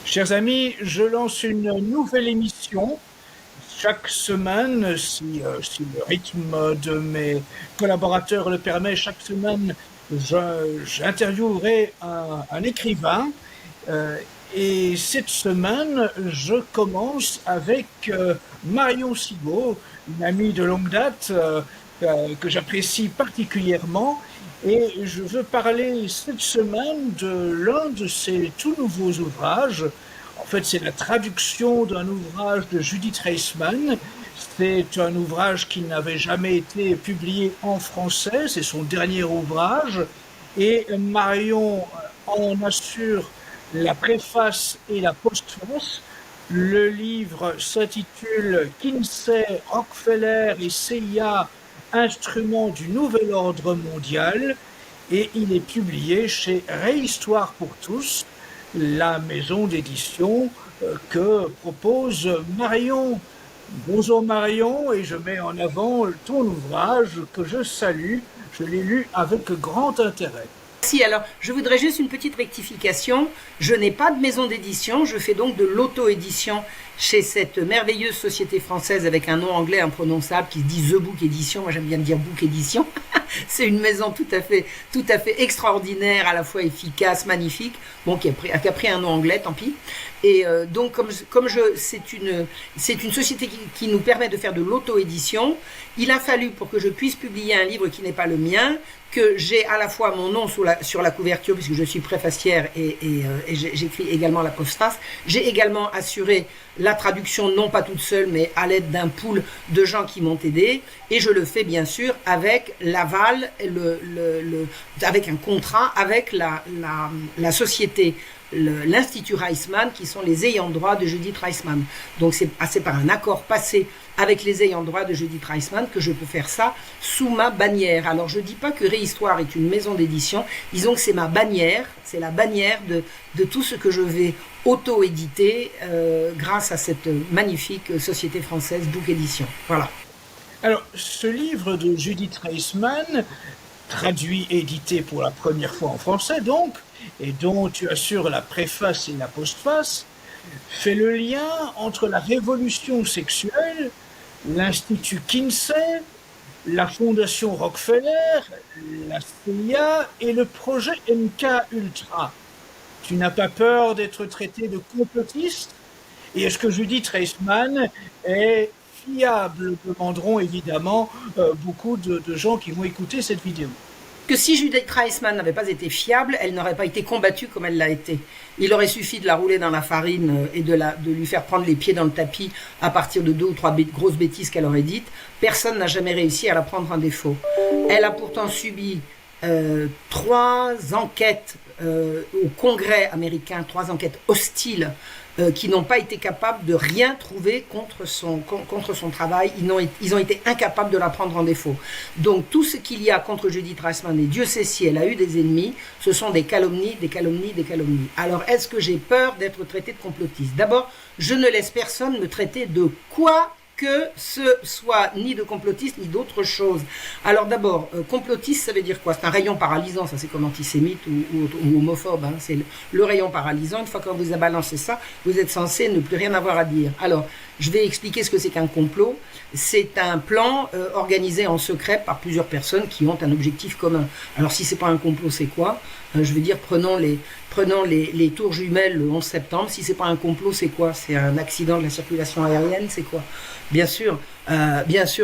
Chers amis, je lance une nouvelle émission. Chaque semaine, si le rythme de mes collaborateurs le permet, chaque semaine, j'interviewerai un écrivain. Euh, et cette semaine, je commence avec Marion Sigaud, une amie de longue date que j'apprécie particulièrement. Et je veux parler cette semaine de l'un de ses tout nouveaux ouvrages. En fait, c'est la traduction d'un ouvrage de Judith Reisman. C'est un ouvrage qui n'avait jamais été publié en français. C'est son dernier ouvrage. Et Marion en assure la préface et la postface. Le livre s'intitule Kinsey, Rockefeller et CIA, instruments du nouvel ordre mondial, et il est publié chez Réhistoire pour tous, la maison d'édition que propose Marion. Bonjour Marion, et je mets en avant ton ouvrage que je salue. Je l'ai lu avec grand intérêt. Si, alors, je voudrais juste une petite rectification. Je n'ai pas de maison d'édition, je fais donc de l'auto-édition chez cette merveilleuse société française avec un nom anglais imprononçable qui se dit The Book Edition. Moi, j'aime bien dire Book Edition. C'est une maison tout à fait extraordinaire, à la fois efficace, magnifique. Bon, qui a pris un nom anglais, tant pis. Et donc, c'est une société qui nous permet de faire de l'auto-édition. Il a fallu, pour que je puisse publier un livre qui n'est pas le mien, que j'ai à la fois mon nom sur la couverture, puisque je suis préfacière et j'écris également la postface. J'ai également assuré la traduction, non pas toute seule, mais à l'aide d'un pool de gens qui m'ont aidé. Et je le fais bien sûr avec l'aval, avec un contrat avec la société, l'Institut Reisman, qui sont les ayants droit de Judith Reisman. Donc c'est par un accord passé avec les ayants droit de Judith Reisman que je peux faire ça sous ma bannière. Alors je ne dis pas que Réhistoire est une maison d'édition, disons que c'est ma bannière, c'est la bannière de tout ce que je vais auto-éditer grâce à cette magnifique société française Book Édition. Voilà. Alors, ce livre de Judith Reisman, traduit et édité pour la première fois en français donc, et dont tu assures la préface et la postface, fait le lien entre la révolution sexuelle, l'Institut Kinsey, la Fondation Rockefeller, la CIA et le projet MK Ultra. Tu n'as pas peur d'être traité de complotiste? Et est-ce que Judith Reisman est fiable? Demanderont évidemment beaucoup de gens qui vont écouter cette vidéo. Que si Judith Reisman n'avait pas été fiable, elle n'aurait pas été combattue comme elle l'a été. Il aurait suffi de la rouler dans la farine et de lui faire prendre les pieds dans le tapis à partir de 2 ou 3 grosses bêtises qu'elle aurait dites. Personne n'a jamais réussi à la prendre en défaut. Elle a pourtant subi 3 enquêtes au Congrès américain, 3 enquêtes hostiles qui n'ont pas été capables de rien trouver contre son travail. Ils ont été incapables de la prendre en défaut. Donc tout ce qu'il y a contre Judith Reisman, et Dieu sait si elle a eu des ennemis, ce sont des calomnies, des calomnies, des calomnies. Alors est-ce que j'ai peur d'être traité de complotiste? D'abord, je ne laisse personne me traiter de quoi que ce soit, ni de complotiste, ni d'autre chose. Alors d'abord, complotiste, ça veut dire quoi? C'est un rayon paralysant, ça c'est comme antisémite ou homophobe, hein. C'est le rayon paralysant. Une fois qu'on vous a balancé ça, vous êtes censé ne plus rien avoir à dire. Alors, je vais expliquer ce que c'est qu'un complot. C'est un plan organisé en secret par plusieurs personnes qui ont un objectif commun. Alors si c'est pas un complot, c'est quoi? Je veux dire, prenons les tours jumelles le 11 septembre. Si c'est pas un complot, c'est quoi? C'est un accident de la circulation aérienne, c'est quoi? Bien sûr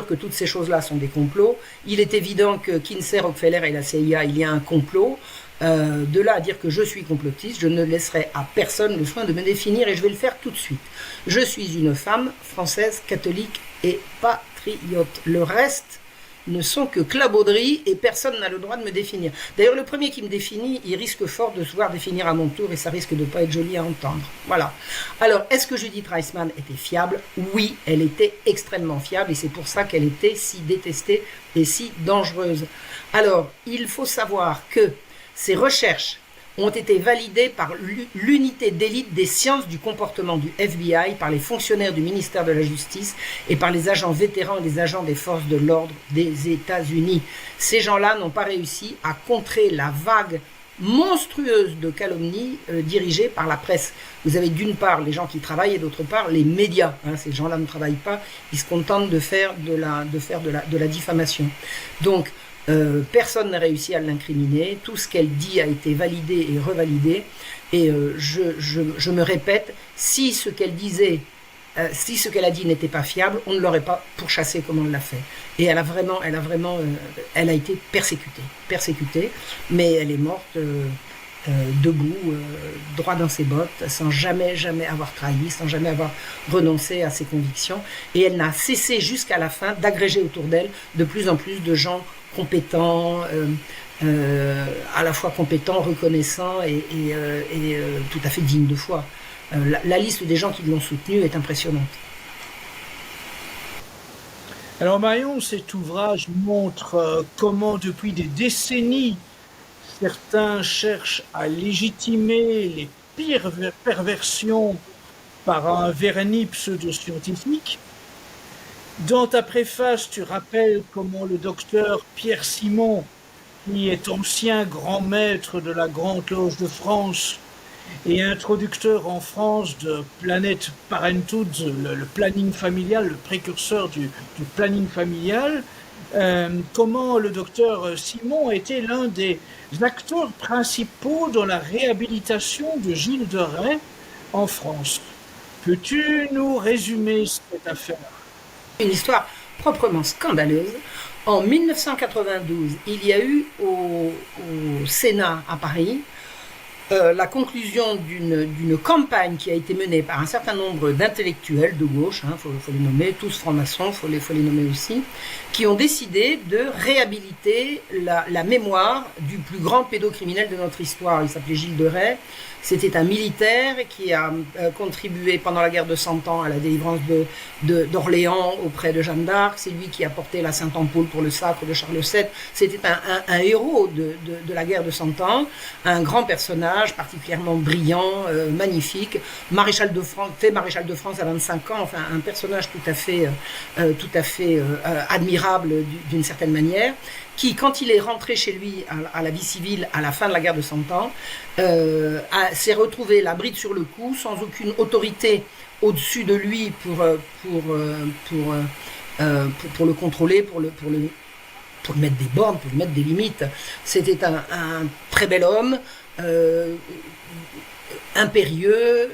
que toutes ces choses-là sont des complots. Il est évident que Kinsey, Rockefeller et la CIA, il y a un complot. De là à dire que je suis complotiste, je ne laisserai à personne le soin de me définir et je vais le faire tout de suite. Je suis une femme française, catholique et patriote. Le reste ne sont que clabauderies et personne n'a le droit de me définir. D'ailleurs, le premier qui me définit, il risque fort de se voir définir à mon tour et ça risque de pas être joli à entendre. Voilà. Alors, est-ce que Judith Reisman était fiable? Oui, elle était extrêmement fiable et c'est pour ça qu'elle était si détestée et si dangereuse. Alors, il faut savoir que ces recherches ont été validées par l'unité d'élite des sciences du comportement du FBI, par les fonctionnaires du ministère de la Justice et par les agents vétérans et les agents des forces de l'ordre des États-Unis. Ces gens-là n'ont pas réussi à contrer la vague monstrueuse de calomnies dirigées par la presse. Vous avez d'une part les gens qui travaillent et d'autre part les médias. Hein, ces gens-là ne travaillent pas, ils se contentent de faire de la diffamation. Donc, personne n'a réussi à l'incriminer. Tout ce qu'elle dit a été validé et revalidé. Et je me répète, si ce qu'elle disait, si ce qu'elle a dit n'était pas fiable, on ne l'aurait pas pourchassée comme on l'a fait. Et elle a été persécutée, mais elle est morte debout, droit dans ses bottes, sans jamais avoir trahi, sans jamais avoir renoncé à ses convictions. Et elle n'a cessé jusqu'à la fin d'agréger autour d'elle de plus en plus de gens compétents, à la fois compétents, reconnaissants et tout à fait dignes de foi. La liste des gens qui l'ont soutenue est impressionnante. Alors Marion, cet ouvrage montre comment depuis des décennies, certains cherchent à légitimer les pires perversions par un vernis pseudo-scientifique. Dans ta préface, tu rappelles comment le docteur Pierre Simon, qui est ancien grand maître de la Grande Loge de France et introducteur en France de Planned Parenthood, le planning familial, le précurseur du planning familial, comment le docteur Simon était l'un des acteurs principaux dans la réhabilitation de Gilles de Rais en France. Peux-tu nous résumer cette affaire? Une histoire proprement scandaleuse. En 1992, il y a eu au Sénat à Paris la conclusion d'une campagne qui a été menée par un certain nombre d'intellectuels de gauche, faut les nommer, tous francs-maçons, faut les nommer aussi, qui ont décidé de réhabiliter la mémoire du plus grand pédocriminel de notre histoire. Il s'appelait Gilles de Rais. C'était un militaire qui a contribué pendant la guerre de 100 ans à la délivrance d'Orléans auprès de Jeanne d'Arc. C'est lui qui a porté la Sainte-Ampoule pour le sacre de Charles VII. C'était un héros de la guerre de 100 ans, un grand personnage particulièrement brillant, magnifique, maréchal de France à 25 ans, enfin un personnage tout à fait admirable d'une certaine manière, qui, quand il est rentré chez lui à la vie civile à la fin de la guerre de 100 ans, s'est retrouvé la bride sur le cou, sans aucune autorité au-dessus de lui pour le contrôler, pour lui mettre des bornes, pour lui mettre des limites. C'était un très bel homme, impérieux,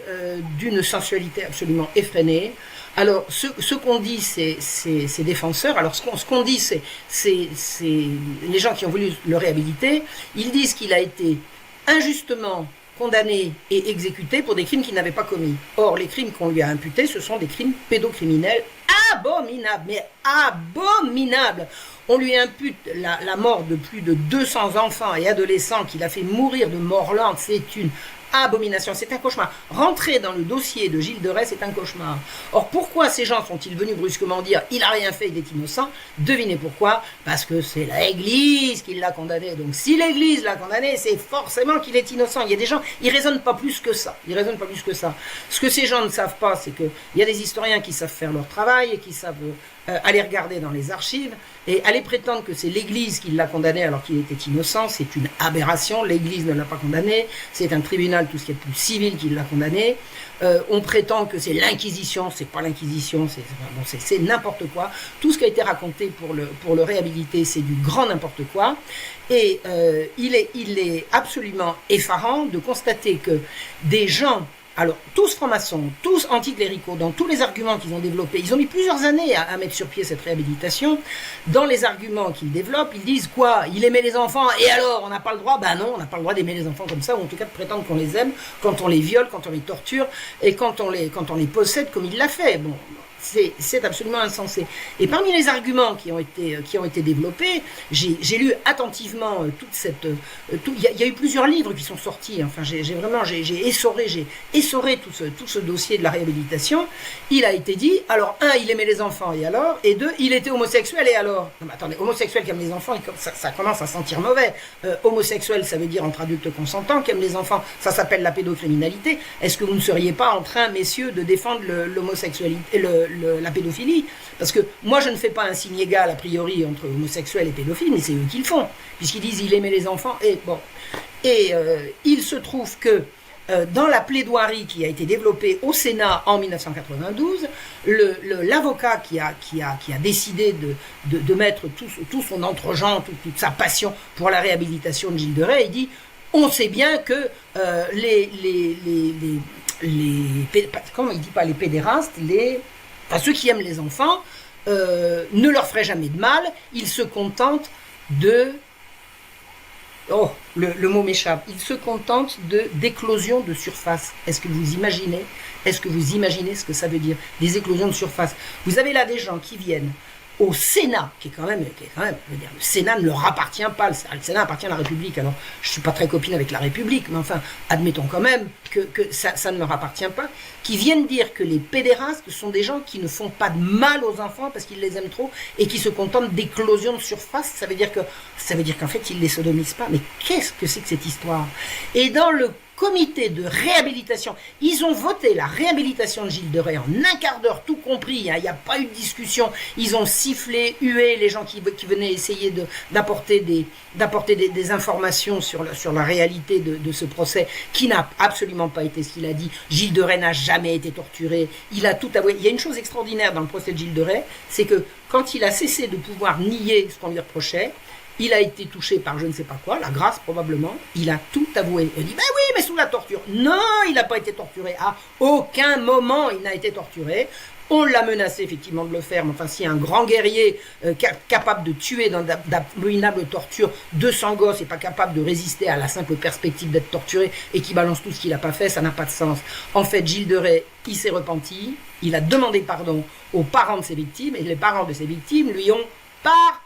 d'une sensualité absolument effrénée. Alors, ce qu'on dit, ces défenseurs, alors ce qu'on dit, c'est les gens qui ont voulu le réhabiliter, ils disent qu'il a été injustement condamné et exécuté pour des crimes qu'il n'avait pas commis. Or, les crimes qu'on lui a imputés, ce sont des crimes pédocriminels abominables, mais abominables. On lui impute la mort de plus de 200 enfants et adolescents qu'il a fait mourir de mort lente. C'est une abomination, c'est un cauchemar. Rentrer dans le dossier de Gilles de Rais, c'est un cauchemar. Or, pourquoi ces gens sont-ils venus brusquement dire « il n'a rien fait, il est innocent » Devinez pourquoi. Parce que c'est l'Église qui l'a condamné. Donc, si l'Église l'a condamné, c'est forcément qu'il est innocent. Il y a des gens, ils raisonnent pas plus que ça. Ils raisonnent pas plus que ça. Ce que ces gens ne savent pas, c'est qu'il y a des historiens qui savent faire leur travail et qui savent aller regarder dans les archives et aller prétendre que c'est l'Église qui l'a condamné alors qu'il était innocent, c'est une aberration. L'Église ne l'a pas condamné, c'est un tribunal, tout ce qui est plus civil, qui l'a condamné. On prétend que c'est l'Inquisition, c'est pas l'Inquisition, c'est n'importe quoi. Tout ce qui a été raconté pour le réhabiliter, c'est du grand n'importe quoi. Et il est absolument effarant de constater que des gens, alors, tous francs-maçons, tous anticléricaux, dans tous les arguments qu'ils ont développés, ils ont mis plusieurs années à mettre sur pied cette réhabilitation. Dans les arguments qu'ils développent, ils disent quoi? Il aimait les enfants, et alors, on n'a pas le droit? Ben non, on n'a pas le droit d'aimer les enfants comme ça, ou en tout cas de prétendre qu'on les aime, quand on les viole, quand on les torture, et quand on les possède comme il l'a fait. Bon, c'est absolument insensé. Et parmi les arguments qui ont été développés, j'ai lu attentivement toute cette... Il y a eu plusieurs livres qui sont sortis. Enfin, j'ai essoré tout ce dossier de la réhabilitation. Il a été dit, alors, un, il aimait les enfants, et alors? Et deux, il était homosexuel, et alors? Non, mais attendez, homosexuel qui aime les enfants, ça commence à sentir mauvais. Homosexuel, ça veut dire entre adultes consentants, qui aime les enfants, ça s'appelle la pédocriminalité. Est-ce que vous ne seriez pas en train, messieurs, de défendre l'homosexualité, la pédophilie? Parce que moi je ne fais pas un signe égal a priori entre homosexuels et pédophiles, mais c'est eux qui le font, puisqu'ils disent il aimait les enfants, et bon. Et il se trouve que dans la plaidoirie qui a été développée au Sénat en 1992, l'avocat qui a décidé de mettre tout son entre-gens, toute sa passion pour la réhabilitation de Gilles de Rais, il dit on sait bien que comment il dit pas les pédérastes, ceux qui aiment les enfants ne leur ferait jamais de mal, ils se contentent de le mot m'échappe. Il se contente d'éclosions de surface. Est-ce que vous imaginez ce que ça veut dire, des éclosions de surface? Vous avez là des gens qui viennent au Sénat, qui est quand même, je veux dire, le Sénat ne leur appartient pas, le Sénat appartient à la République. Alors, je suis pas très copine avec la République, mais enfin, admettons quand même que ça ne leur appartient pas, qui viennent dire que les pédérastes sont des gens qui ne font pas de mal aux enfants parce qu'ils les aiment trop et qui se contentent d'éclosions de surface. Ça veut dire qu'en fait, ils les sodomisent pas. Mais qu'est-ce que c'est que cette histoire? Et dans le comité de réhabilitation, ils ont voté la réhabilitation de Gilles de Rais en un quart d'heure, tout compris, hein, il n'y a pas eu de discussion, ils ont sifflé, hué les gens qui venaient essayer d'apporter des informations sur la réalité de ce procès, qui n'a absolument pas été ce qu'il a dit. Gilles de Rais n'a jamais été torturé, il a tout avoué. Il y a une chose extraordinaire dans le procès de Gilles de Rais, c'est que quand il a cessé de pouvoir nier ce qu'on lui reprochait, il a été touché par je ne sais pas quoi, la grâce probablement, il a tout avoué. Il dit, ben oui, mais sous la torture. Non, il n'a pas été torturé. À aucun moment il n'a été torturé. On l'a menacé effectivement de le faire, mais enfin si un grand guerrier capable de tuer dans d'abominables tortures 200 gosses et pas capable de résister à la simple perspective d'être torturé et qui balance tout ce qu'il n'a pas fait, ça n'a pas de sens. En fait, Gilles de Rais, il s'est repenti, il a demandé pardon aux parents de ses victimes et les parents de ses victimes lui ont pardonné.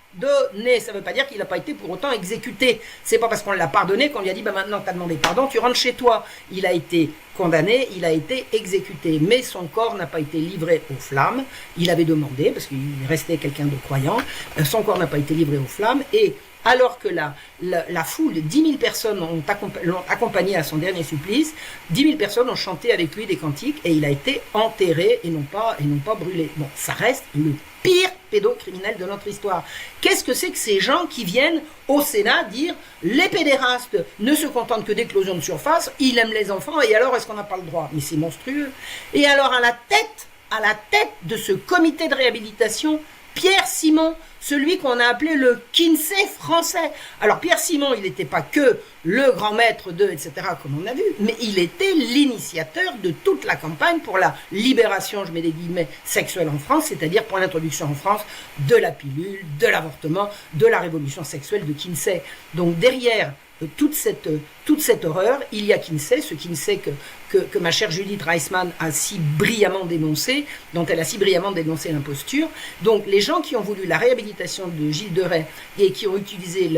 Ça ne veut pas dire qu'il n'a pas été pour autant exécuté. C'est pas parce qu'on l'a pardonné qu'on lui a dit bah maintenant tu as demandé pardon, tu rentres chez toi. Il a été condamné, il a été exécuté, mais son corps n'a pas été livré aux flammes. Il avait demandé, parce qu'il restait quelqu'un de croyant, son corps n'a pas été livré aux flammes, et alors que la foule, 10 000 personnes l'ont accompagné à son dernier supplice, 10 000 personnes ont chanté avec lui des cantiques, et il a été enterré et non pas brûlé. Bon, ça reste le pire pédocriminel de notre histoire. Qu'est-ce que c'est que ces gens qui viennent au Sénat dire les pédérastes ne se contentent que d'éclosions de surface, ils aiment les enfants, et alors est-ce qu'on n'a pas le droit? Mais c'est monstrueux. Et alors à la tête de ce comité de réhabilitation, Pierre Simon, celui qu'on a appelé le Kinsey français. Alors Pierre Simon, il n'était pas que le grand maître de, etc., comme on a vu, mais il était l'initiateur de toute la campagne pour la libération, je mets des guillemets, sexuelle en France, c'est-à-dire pour l'introduction en France de la pilule, de l'avortement, de la révolution sexuelle de Kinsey. Donc derrière toute cette horreur, il y a Kinsey, ce Kinsey que ma chère Judith Reisman a si brillamment dénoncé, dont elle a si brillamment dénoncé l'imposture. Donc les gens qui ont voulu la réhabilitation de Gilles de Rais et qui ont utilisé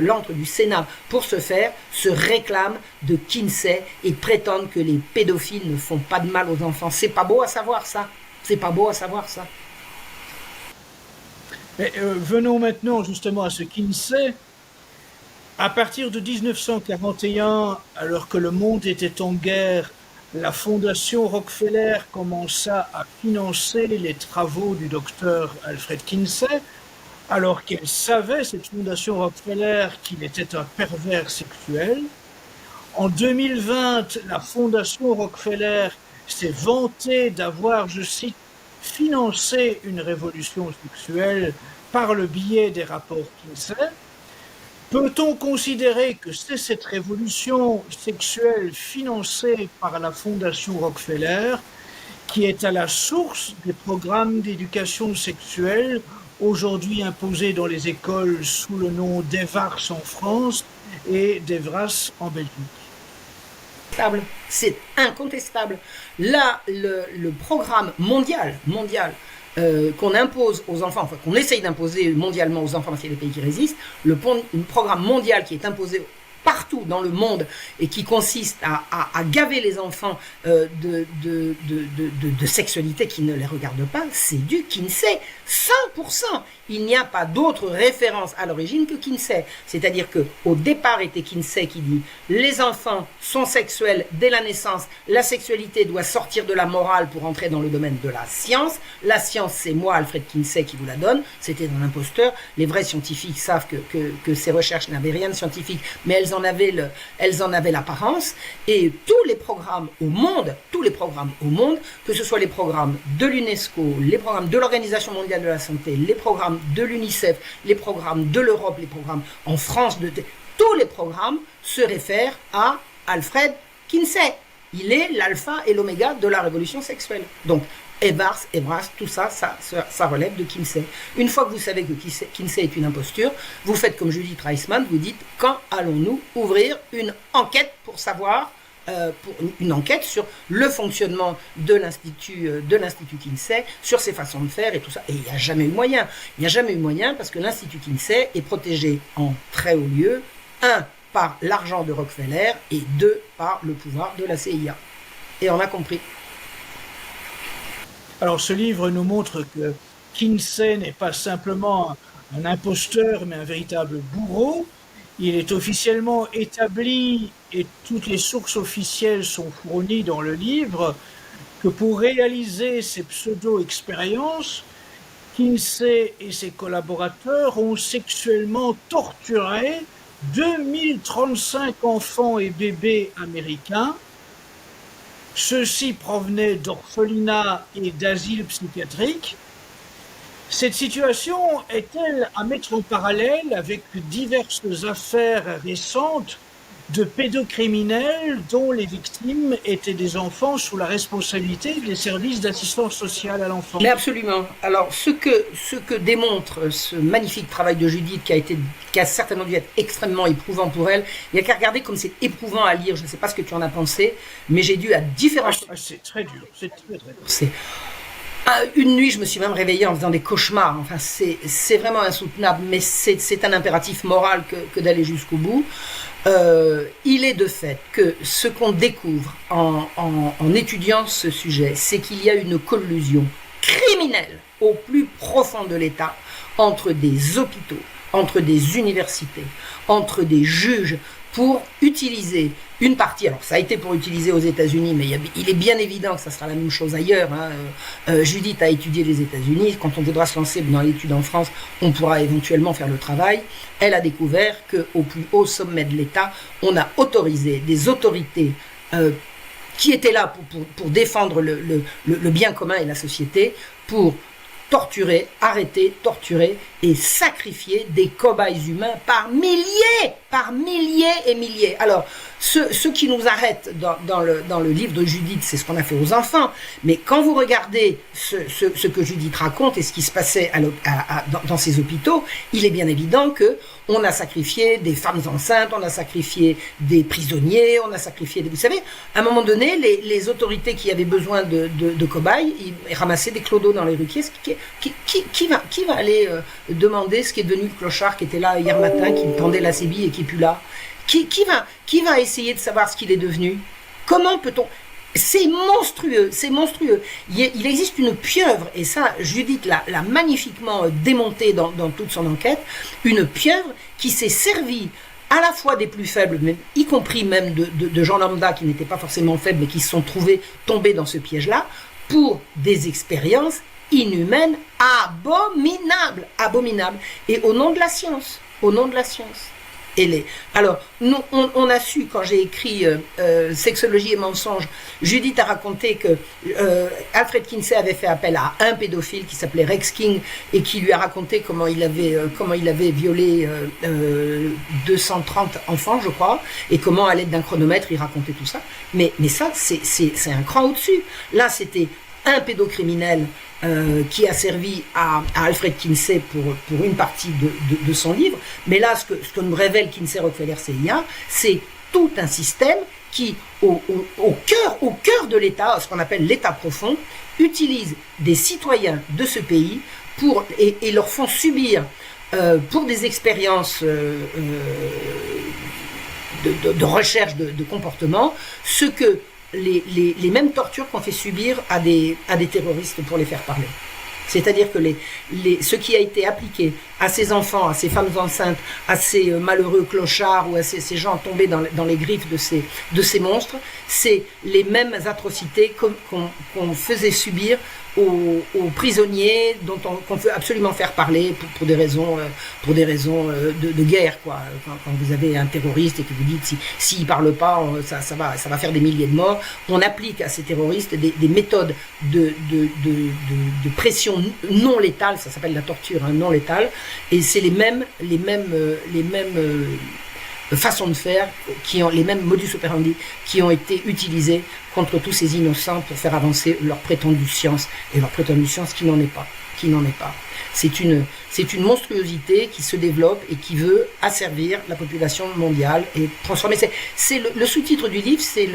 l'antre du Sénat pour ce faire, se réclament de Kinsey et prétendent que les pédophiles ne font pas de mal aux enfants. C'est pas beau à savoir ça. C'est pas beau à savoir ça. Mais venons maintenant justement à ce Kinsey. À partir de 1941, alors que le monde était en guerre, la Fondation Rockefeller commença à financer les travaux du docteur Alfred Kinsey, alors qu'elle savait, cette Fondation Rockefeller, qu'il était un pervers sexuel. En 2020, la Fondation Rockefeller s'est vantée d'avoir, je cite, financé une révolution sexuelle par le biais des rapports Kinsey. Peut-on considérer que c'est cette révolution sexuelle financée par la Fondation Rockefeller qui est à la source des programmes d'éducation sexuelle aujourd'hui imposés dans les écoles sous le nom d'EVARS en France et d'EVRAS en Belgique? C'est incontestable. Là, le programme mondial qu'on impose aux enfants, enfin qu'on essaye d'imposer mondialement aux enfants, parce qu'il y a des pays qui résistent, le programme mondial qui est imposé partout dans le monde et qui consiste à gaver les enfants de sexualité qui ne les regarde pas, c'est du Kinsey, 100%. Il n'y a pas d'autre référence à l'origine que Kinsey. C'est-à-dire qu'au départ était Kinsey qui dit les enfants sont sexuels dès la naissance, la sexualité doit sortir de la morale pour entrer dans le domaine de la science. La science, c'est moi, Alfred Kinsey, qui vous la donne. C'était un imposteur. Les vrais scientifiques savent que ces recherches n'avaient rien de scientifique, mais elles elles en avaient l'apparence, et tous les programmes au monde, que ce soit les programmes de l'UNESCO, les programmes de l'Organisation mondiale de la santé, les programmes de l'UNICEF, les programmes de l'Europe, les programmes en France, tous les programmes se réfèrent à Alfred Kinsey. Il est l'alpha et l'oméga de la révolution sexuelle. Donc, Ebers, tout ça relève de Kinsey. Une fois que vous savez que Kinsey est une imposture, vous faites comme Judith Reisman, vous dites quand allons-nous ouvrir une enquête pour savoir, une enquête sur le fonctionnement de l'Institut Kinsey, sur ses façons de faire et tout ça. Et il n'y a jamais eu moyen. Il n'y a jamais eu moyen parce que l'Institut Kinsey est protégé en très haut lieu, 1, par l'argent de Rockefeller et 2, par le pouvoir de la CIA. Et on a compris. Alors ce livre nous montre que Kinsey n'est pas simplement un imposteur, mais un véritable bourreau. Il est officiellement établi, et toutes les sources officielles sont fournies dans le livre, que pour réaliser ces pseudo-expériences, Kinsey et ses collaborateurs ont sexuellement torturé 2035 enfants et bébés américains. Ceux-ci provenaient d'orphelinats et d'asiles psychiatriques. Cette situation est-elle à mettre en parallèle avec diverses affaires récentes de pédocriminels dont les victimes étaient des enfants sous la responsabilité des services d'assistance sociale à l'enfant? Mais absolument. Alors, ce que démontre ce magnifique travail de Judith, qui a certainement dû être extrêmement éprouvant pour elle, il n'y a qu'à regarder comme c'est éprouvant à lire. Je ne sais pas ce que tu en as pensé, mais j'ai dû à différents... C'est très dur, c'est très dur. Une nuit, je me suis même réveillée en faisant des cauchemars. Enfin, c'est vraiment insoutenable, mais c'est un impératif moral que d'aller jusqu'au bout. Il est de fait que ce qu'on découvre en étudiant ce sujet, c'est qu'il y a une collusion criminelle au plus profond de l'État entre des hôpitaux, entre des universités, entre des juges pour utiliser une partie. Alors ça a été pour utiliser aux États-Unis, mais il est bien évident que ça sera la même chose ailleurs. Judith a étudié les États-Unis. Quand on voudra se lancer dans l'étude en France, on pourra éventuellement faire le travail. Elle a découvert qu'au plus haut sommet de l'État, on a autorisé des autorités qui étaient là pour défendre le bien commun et la société, pour torturer et sacrifier des cobayes humains par milliers et milliers. Alors, ce qui nous arrête dans le livre de Judith, c'est ce qu'on a fait aux enfants. Mais quand vous regardez ce que Judith raconte et ce qui se passait dans ces hôpitaux, il est bien évident que on a sacrifié des femmes enceintes, on a sacrifié des prisonniers, on a sacrifié des... Vous savez, à un moment donné, les autorités qui avaient besoin de cobayes, ils ramassaient des clodos dans les rues. Qui va aller demander ce qui est devenu le clochard qui était là hier matin, qui me tendait la sébille et qui est plus là? Qui va essayer de savoir ce qu'il est devenu? Comment peut-on... C'est monstrueux. Il existe une pieuvre, et ça, Judith l'a magnifiquement démonté dans toute son enquête, une pieuvre qui s'est servie à la fois des plus faibles, même, y compris même de gens lambda qui n'étaient pas forcément faibles, mais qui se sont tombés dans ce piège-là, pour des expériences inhumaines, abominables, et au nom de la science. Alors, nous, on a su, quand j'ai écrit Sexologie et mensonges, Judith a raconté que Alfred Kinsey avait fait appel à un pédophile qui s'appelait Rex King et qui lui a raconté comment il avait violé 230 enfants, je crois, et comment à l'aide d'un chronomètre il racontait tout ça. Mais ça, c'est un cran au-dessus. Là, c'était un pédocriminel qui a servi à Alfred Kinsey pour une partie de son livre. Mais là, ce que nous révèle Kinsey, Rockefeller, CIA, c'est tout un système qui, au cœur de l'État, ce qu'on appelle l'État profond, utilise des citoyens de ce pays et leur font subir, pour des expériences de recherche de comportement, ce que les mêmes tortures qu'on fait subir à des terroristes pour les faire parler. C'est-à-dire que ce qui a été appliqué à ces enfants, à ces femmes enceintes, à ces malheureux clochards ou à ces gens tombés dans les griffes de ces monstres, c'est les mêmes atrocités qu'on faisait subir aux prisonniers qu'on veut absolument faire parler pour des raisons de guerre, quoi. Quand vous avez un terroriste et que vous dites s'il parle pas, ça va faire des milliers de morts, on applique à ces terroristes des méthodes de pression non létale, ça s'appelle la torture, hein, non létale, et c'est les mêmes façons de faire, les mêmes modus operandi qui ont été utilisés contre tous ces innocents pour faire avancer leur prétendue science, et leur prétendue science qui n'en est pas. C'est une monstruosité qui se développe et qui veut asservir la population mondiale et transformer. C'est le sous-titre du livre, c'est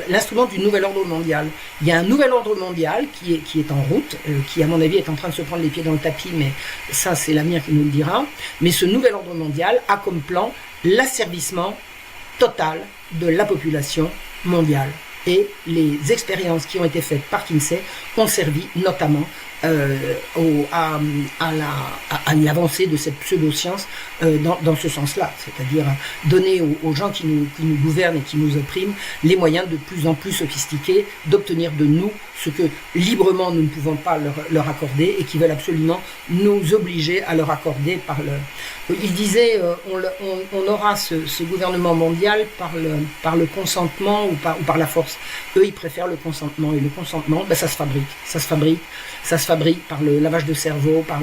l'instrument du nouvel ordre mondial. Il y a un nouvel ordre mondial qui est en route, qui à mon avis est en train de se prendre les pieds dans le tapis, mais ça c'est l'avenir qui nous le dira. Mais ce nouvel ordre mondial a comme plan l'asservissement total de la population mondiale. Et les expériences qui ont été faites par Kinsey ont servi notamment à l'avancée de cette pseudo-science dans ce sens-là, c'est-à-dire donner aux gens qui nous gouvernent et qui nous oppriment les moyens de plus en plus sophistiqués d'obtenir de nous ce que librement nous ne pouvons pas leur accorder et qui veulent absolument nous obliger à leur accorder par le... Il disait on aura ce gouvernement mondial par le consentement ou par la force. Eux, ils préfèrent le consentement, et le consentement, ça se fabrique par le lavage de cerveau, par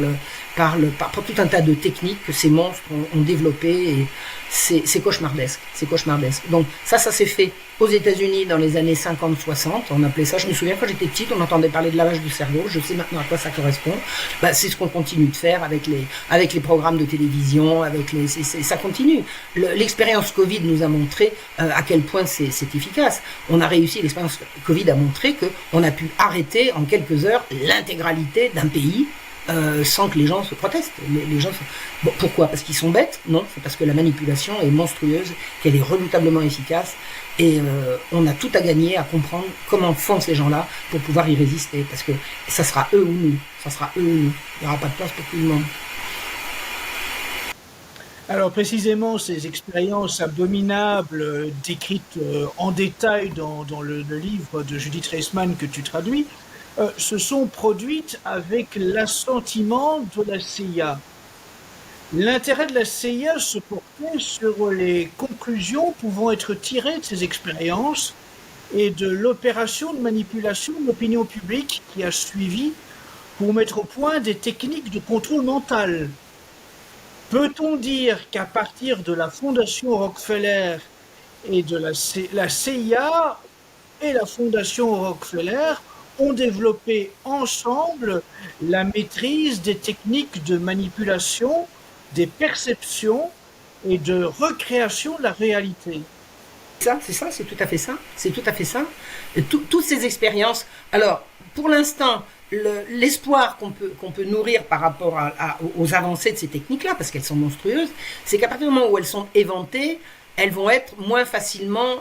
tout un tas de techniques que ces monstres ont développées, et c'est cauchemardesque, Donc ça s'est fait aux États-Unis dans les années 50-60, on appelait ça, je me souviens quand j'étais petite, on entendait parler de lavage de cerveau, je sais maintenant à quoi ça correspond. C'est ce qu'on continue de faire avec les programmes de télévision, ça continue. L'expérience Covid nous a montré à quel point c'est efficace. On a réussi, l'expérience Covid a montré qu'on a pu arrêter en quelques heures l'intégralité d'un pays sans que les gens se protestent. Bon, pourquoi? Parce qu'ils sont bêtes? Non, c'est parce que la manipulation est monstrueuse, qu'elle est redoutablement efficace, et on a tout à gagner à comprendre comment font ces gens-là pour pouvoir y résister, parce que ça sera eux ou nous. Il n'y aura pas de place pour tout le monde. Alors précisément, ces expériences abominables décrites en détail dans le livre de Judith Reisman que tu traduis, se sont produites avec l'assentiment de la CIA. L'intérêt de la CIA se portait sur les conclusions pouvant être tirées de ces expériences et de l'opération de manipulation de l'opinion publique qui a suivi pour mettre au point des techniques de contrôle mental. Peut-on dire qu'à partir de la Fondation Rockefeller et de la CIA et la Fondation Rockefeller ont développé ensemble la maîtrise des techniques de manipulation, des perceptions et de recréation de la réalité? C'est tout à fait ça. Toutes ces expériences. Alors, pour l'instant, l'espoir qu'on peut nourrir par rapport aux avancées de ces techniques-là, parce qu'elles sont monstrueuses, c'est qu'à partir du moment où elles sont éventées, elles vont être moins facilement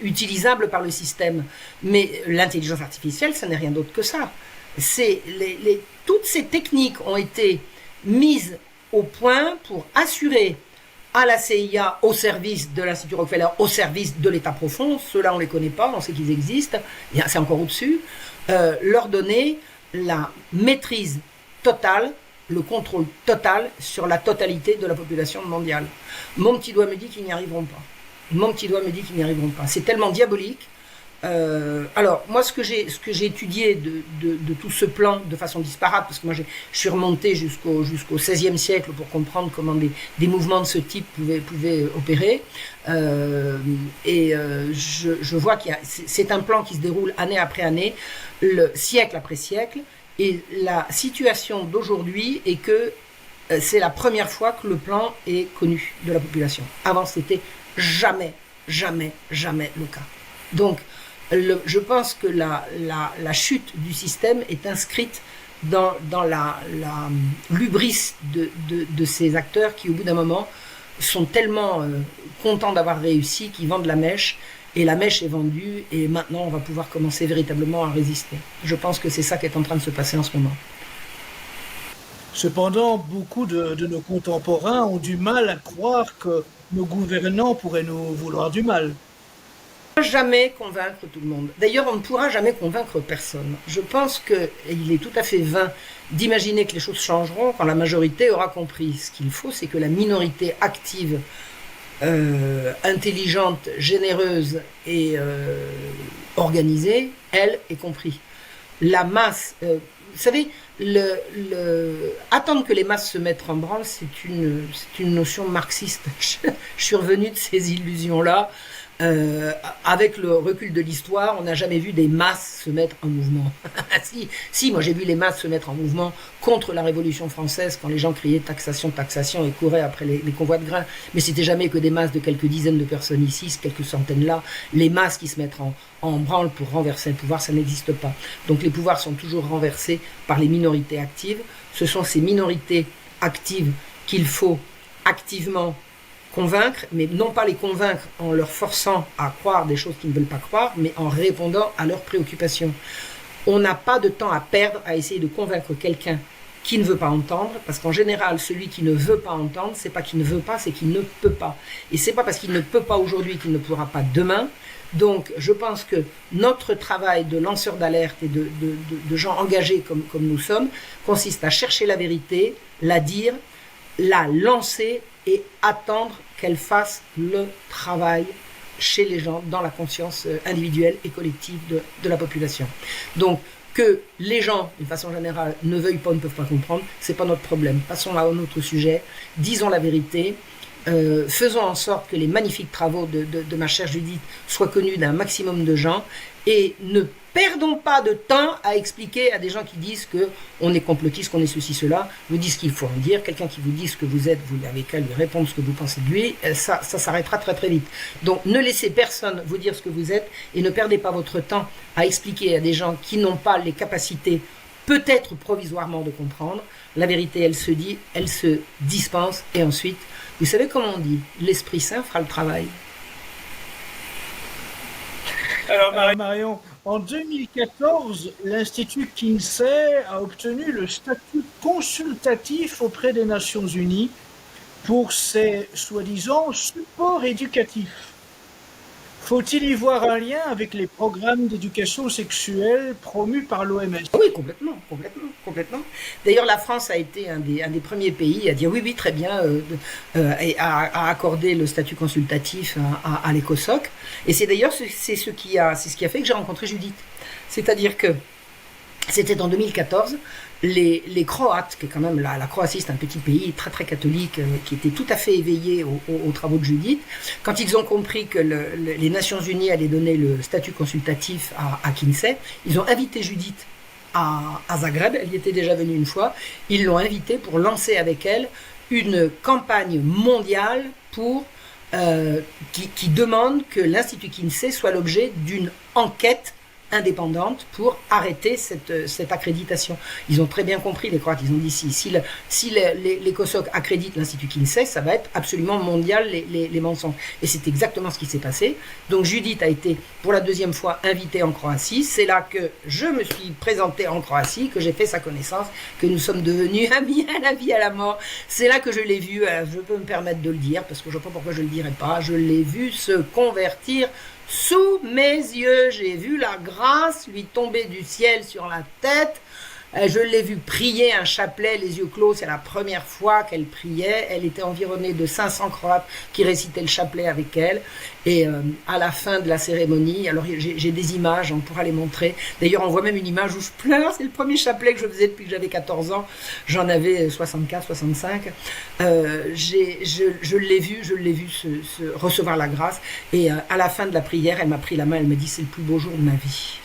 utilisables par le système. Mais l'intelligence artificielle, ça n'est rien d'autre que ça. Toutes ces techniques ont été mises au point pour assurer à la CIA, au service de l'Institut Rockefeller, au service de l'État profond, ceux-là on ne les connaît pas, on sait qu'ils existent, c'est encore au-dessus, leur donner la maîtrise totale, le contrôle total sur la totalité de la population mondiale. Mon petit doigt me dit qu'ils n'y arriveront pas. C'est tellement diabolique. Alors, moi, ce que j'ai étudié de tout ce plan de façon disparate, parce que moi, je suis remonté jusqu'au XVIe siècle pour comprendre comment des mouvements de ce type pouvaient opérer. Je vois c'est un plan qui se déroule année après année, siècle après siècle, et la situation d'aujourd'hui est que c'est la première fois que le plan est connu de la population. Avant, c'était jamais le cas. Donc, je pense que la chute du système est inscrite dans la l'hubris de ces acteurs qui, au bout d'un moment, sont tellement contents d'avoir réussi qu'ils vendent la mèche, et la mèche est vendue, et maintenant on va pouvoir commencer véritablement à résister. Je pense que c'est ça qui est en train de se passer en ce moment. Cependant, beaucoup de nos contemporains ont du mal à croire que nos gouvernants pourraient nous vouloir du mal. Jamais convaincre tout le monde. D'ailleurs, on ne pourra jamais convaincre personne. Je pense qu'il est tout à fait vain d'imaginer que les choses changeront quand la majorité aura compris. Ce qu'il faut, c'est que la minorité active, intelligente, généreuse et organisée, elle, ait compris. La masse, vous savez, attendre que les masses se mettent en branle, c'est une notion marxiste. Je suis revenu de ces illusions-là. Avec le recul de l'histoire, on n'a jamais vu des masses se mettre en mouvement. si, moi j'ai vu les masses se mettre en mouvement contre la Révolution française quand les gens criaient taxation, taxation et couraient après les convois de grains. Mais c'était jamais que des masses de quelques dizaines de personnes ici, quelques centaines là. Les masses qui se mettent en branle pour renverser le pouvoir, ça n'existe pas. Donc les pouvoirs sont toujours renversés par les minorités actives. Ce sont ces minorités actives qu'il faut activement convaincre, mais non pas les convaincre en leur forçant à croire des choses qu'ils ne veulent pas croire, mais en répondant à leurs préoccupations. On n'a pas de temps à perdre à essayer de convaincre quelqu'un qui ne veut pas entendre, parce qu'en général, celui qui ne veut pas entendre, c'est pas qu'il ne veut pas, c'est qu'il ne peut pas. Et c'est pas parce qu'il ne peut pas aujourd'hui qu'il ne pourra pas demain. Donc, je pense que notre travail de lanceur d'alerte et de gens engagés comme nous sommes, consiste à chercher la vérité, la dire, la lancer et attendre qu'elle fasse le travail chez les gens, dans la conscience individuelle et collective de la population. Donc, que les gens, d'une façon générale, ne veuillent pas, ne peuvent pas comprendre, c'est pas notre problème. Passons à un autre sujet, disons la vérité, faisons en sorte que les magnifiques travaux de ma chère Judith soient connus d'un maximum de gens, et ne perdons pas de temps à expliquer à des gens qui disent qu'on est complotiste, qu'on est ceci, cela, vous dites ce qu'il faut en dire. Quelqu'un qui vous dit ce que vous êtes, vous n'avez qu'à lui répondre ce que vous pensez de lui, ça s'arrêtera très très vite. Donc ne laissez personne vous dire ce que vous êtes, et ne perdez pas votre temps à expliquer à des gens qui n'ont pas les capacités, peut-être provisoirement, de comprendre. La vérité, elle se dit, elle se dispense, et ensuite, vous savez comment on dit, l'Esprit Saint fera le travail. Alors Marion, en 2014, l'Institut Kinsey a obtenu le statut consultatif auprès des Nations Unies pour ses soi-disant supports éducatifs. Faut-il y voir un lien avec les programmes d'éducation sexuelle promus par l'OMS? Oui, complètement. D'ailleurs, la France a été un des premiers pays à dire oui, très bien, et à accorder le statut consultatif à l'ECOSOC. Et c'est d'ailleurs c'est ce qui a fait que j'ai rencontré Judith. C'est-à-dire que c'était en 2014. Les Croates, qui est quand même la Croatie, c'est un petit pays très très catholique, qui était tout à fait éveillé aux travaux de Judith, quand ils ont compris que les Nations Unies allaient donner le statut consultatif à Kinsey, ils ont invité Judith à Zagreb. Elle y était déjà venue une fois. Ils l'ont invitée pour lancer avec elle une campagne mondiale pour qui demande que l'Institut Kinsey soit l'objet d'une enquête indépendante pour arrêter cette accréditation. Ils ont très bien compris, les Croates. Ils ont dit si les COSOC accréditent l'Institut Kinsey, ça va être absolument mondial, les mensonges. Et c'est exactement ce qui s'est passé. Donc Judith a été pour la deuxième fois invitée en Croatie. C'est là que je me suis présentée en Croatie, que j'ai fait sa connaissance, que nous sommes devenus amis à la vie, à la mort. C'est là que je l'ai vu, je peux me permettre de le dire, parce que je ne sais pas pourquoi je ne le dirais pas, je l'ai vu se convertir sous mes yeux. J'ai vu la grâce lui tomber du ciel sur la tête. Je l'ai vu prier un chapelet, les yeux clos. C'est la première fois qu'elle priait. Elle était environnée de 500 Croates qui récitaient le chapelet avec elle. Et à la fin de la cérémonie, alors j'ai des images, on pourra les montrer. D'ailleurs, on voit même une image où je pleure. C'est le premier chapelet que je faisais depuis que j'avais 14 ans. J'en avais 64, 65. Je l'ai vu recevoir la grâce. Et à la fin de la prière, elle m'a pris la main. Elle m'a dit, c'est le plus beau jour de ma vie.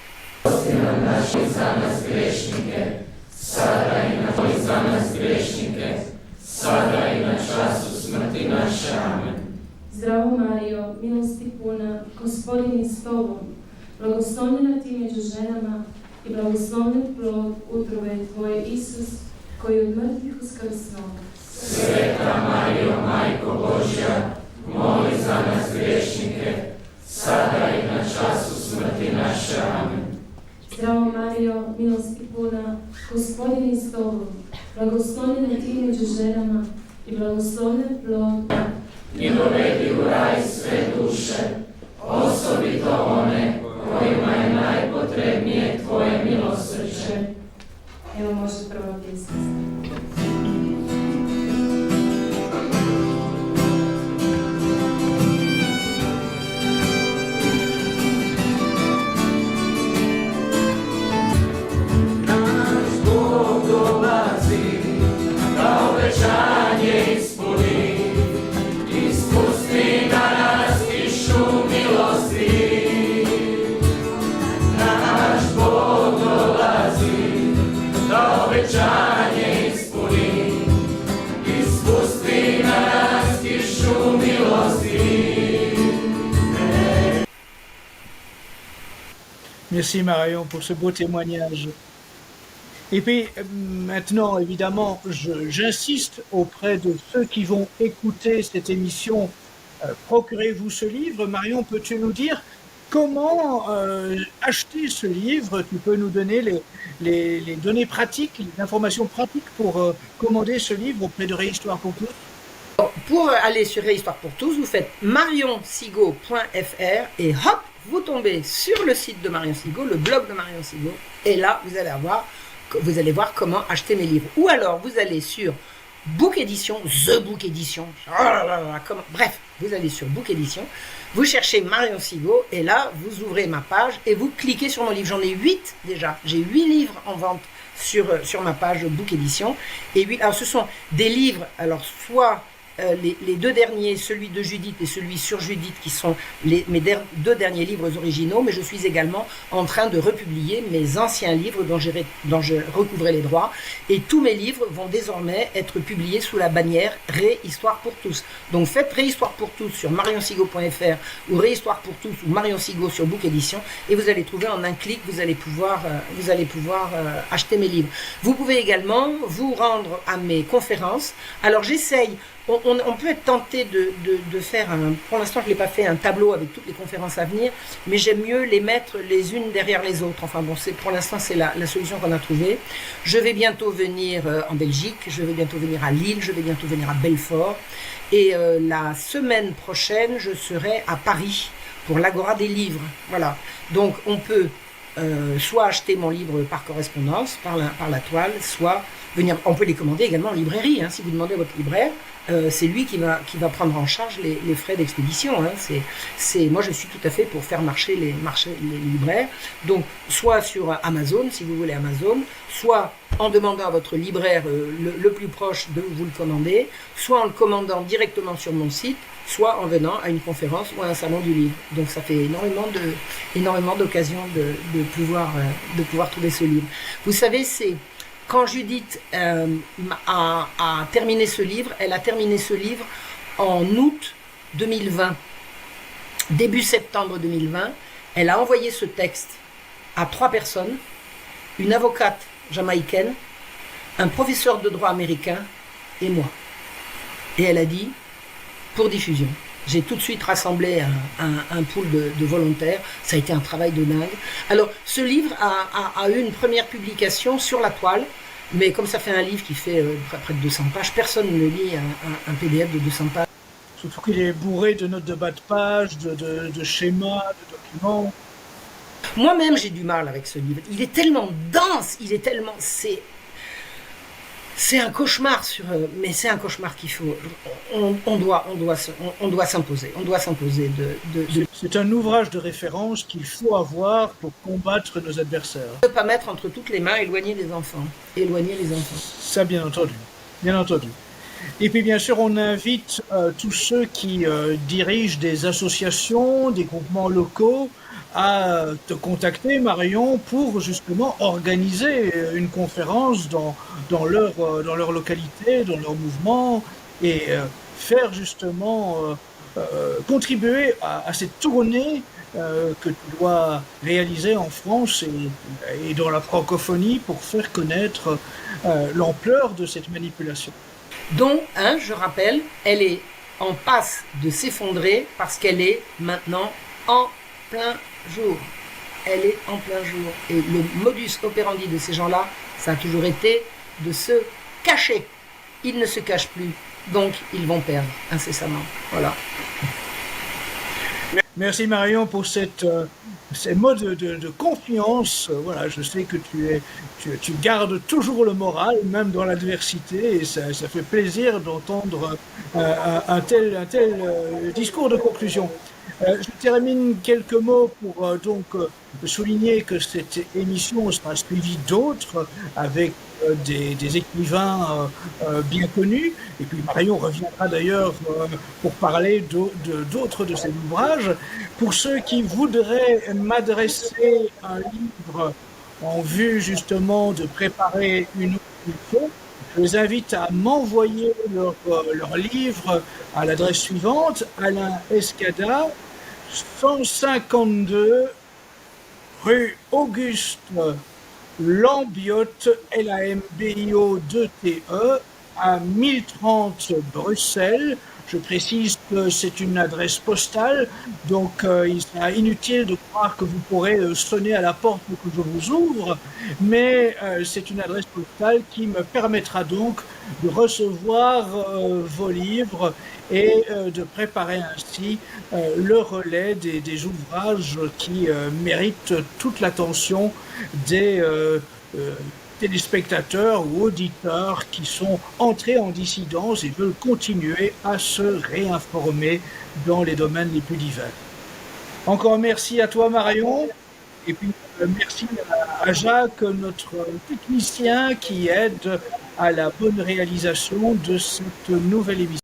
Zdravo Marijo, milosti puna, Gospodin je s tobom, blagoslovljena ti među ženama i blagoslovljen plod utrobe tvoje Isus, koji je od mrtvih uskrsnuo. Sveta Marijo, Majko Božja, moli za nas grešnike, sada i na času smrti naše. Amen. Zdravo Marijo, milosti puna, Gospodin je s tobom, Blagoslovljena ti među ženama i blagoslovljen plod I dovedi u raj sve duše, osobito one kojima je najpotrebnije tvoje milosrđe. Evo može prvo pjesma. Obećanje ispuni, ispusti na nas kišu milosti. Naš Bog dolazi, da obećanje ispuni, ispusti na nas kišu milosti. Merci Marion pour ce beau témoignage. Et puis maintenant, évidemment, j'insiste auprès de ceux qui vont écouter cette émission, procurez-vous ce livre. Marion, peux-tu nous dire comment acheter ce livre? Tu peux nous donner les données pratiques, les informations pratiques pour commander ce livre auprès de Réhistoire pour tous? Pour aller sur Réhistoire pour tous, vous faites marionsigaud.fr et hop, vous tombez sur le site de Marion Sigaud, le blog de Marion Sigaud, et là, vous allez voir comment acheter mes livres. Ou alors, vous allez sur Book Edition, The Book Edition, bref, vous allez sur Book Edition, vous cherchez Marion Sigaud, et là, vous ouvrez ma page, et vous cliquez sur mon livre. J'en ai 8 déjà, j'ai 8 livres en vente sur ma page Book Edition, et 8, alors ce sont des livres, alors soit les deux derniers, celui de Judith et celui sur Judith, qui sont mes deux derniers livres originaux, mais je suis également en train de republier mes anciens livres dont je recouvrais les droits, et tous mes livres vont désormais être publiés sous la bannière Réhistoire pour tous. Donc faites Réhistoire pour tous sur marionsigaud.fr ou Réhistoire pour tous ou Marion Sigaud sur Book Edition, et vous allez trouver en un clic, vous allez pouvoir acheter mes livres. Vous pouvez également vous rendre à mes conférences. Alors j'essaye. On peut être tenté de faire, pour l'instant je ne l'ai pas fait, un tableau avec toutes les conférences à venir, mais j'aime mieux les mettre les unes derrière les autres. Enfin bon, pour l'instant c'est la solution qu'on a trouvée. Je vais bientôt venir en Belgique, je vais bientôt venir à Lille, je vais bientôt venir à Belfort. Et la semaine prochaine, je serai à Paris pour l'Agora des livres. Voilà, donc on peut soit acheter mon livre par correspondance, par la toile, soit venir, on peut les commander également en librairie, hein, si vous demandez à votre libraire. C'est lui qui va prendre en charge les frais d'expédition. Hein. Moi, je suis tout à fait pour faire marcher les libraires. Donc, soit sur Amazon, si vous voulez Amazon, soit en demandant à votre libraire le plus proche de vous le commander, soit en le commandant directement sur mon site, soit en venant à une conférence ou à un salon du livre. Donc, ça fait énormément d'occasions de pouvoir trouver ce livre. Vous savez, quand Judith a terminé ce livre, elle a terminé ce livre en août 2020. Début septembre 2020, elle a envoyé ce texte à 3 personnes, une avocate jamaïcaine, un professeur de droit américain et moi. Et elle a dit, pour diffusion. J'ai tout de suite rassemblé un pool de volontaires. Ça a été un travail de dingue. Alors, ce livre a eu une première publication sur la toile, mais comme ça fait un livre qui fait près de 200 pages, personne ne lit un PDF de 200 pages. Surtout qu'il est bourré de notes de bas de page, de schémas, de documents. Moi-même, j'ai du mal avec ce livre. Il est tellement dense, c'est un cauchemar mais c'est un cauchemar qu'il faut. On doit s'imposer. On doit s'imposer C'est un ouvrage de référence qu'il faut avoir pour combattre nos adversaires. Ne pas mettre entre toutes les mains, éloigner les enfants. Ça, bien entendu. Bien entendu. Et puis, bien sûr, on invite tous ceux qui dirigent des associations, des groupements locaux, à te contacter, Marion, pour justement organiser une conférence dans leur localité, dans leur mouvement, et faire justement contribuer à cette tournée que tu dois réaliser en France et dans la francophonie pour faire connaître l'ampleur de cette manipulation. Donc, je rappelle, elle est en passe de s'effondrer parce qu'elle est maintenant en plein jour. Elle est en plein jour. Et le modus operandi de ces gens-là, ça a toujours été de se cachaient. Ils ne se cachent plus, donc ils vont perdre incessamment. Voilà. Merci Marion pour ces mots de confiance. Voilà, je sais que tu gardes toujours le moral, même dans l'adversité, et ça fait plaisir d'entendre un tel discours de conclusion. Je termine quelques mots pour souligner que cette émission sera suivie d'autres avec des écrivains bien connus. Et puis Marion reviendra d'ailleurs pour parler d'autres de ses ouvrages. Pour ceux qui voudraient m'adresser un livre en vue justement de préparer une autre émission, je les invite à m'envoyer leur livre à l'adresse suivante: Alain Escada, 152 rue Auguste Lambiotte, LAMBIO2TE, à 1030 Bruxelles. Je précise que c'est une adresse postale, donc il sera inutile de croire que vous pourrez sonner à la porte pour que je vous ouvre, mais c'est une adresse postale qui me permettra donc de recevoir vos livres et de préparer ainsi le relais des ouvrages qui méritent toute l'attention des téléspectateurs ou auditeurs qui sont entrés en dissidence et veulent continuer à se réinformer dans les domaines les plus divers. Encore merci à toi Marion, et puis merci à Jacques, notre technicien, qui aide à la bonne réalisation de cette nouvelle émission.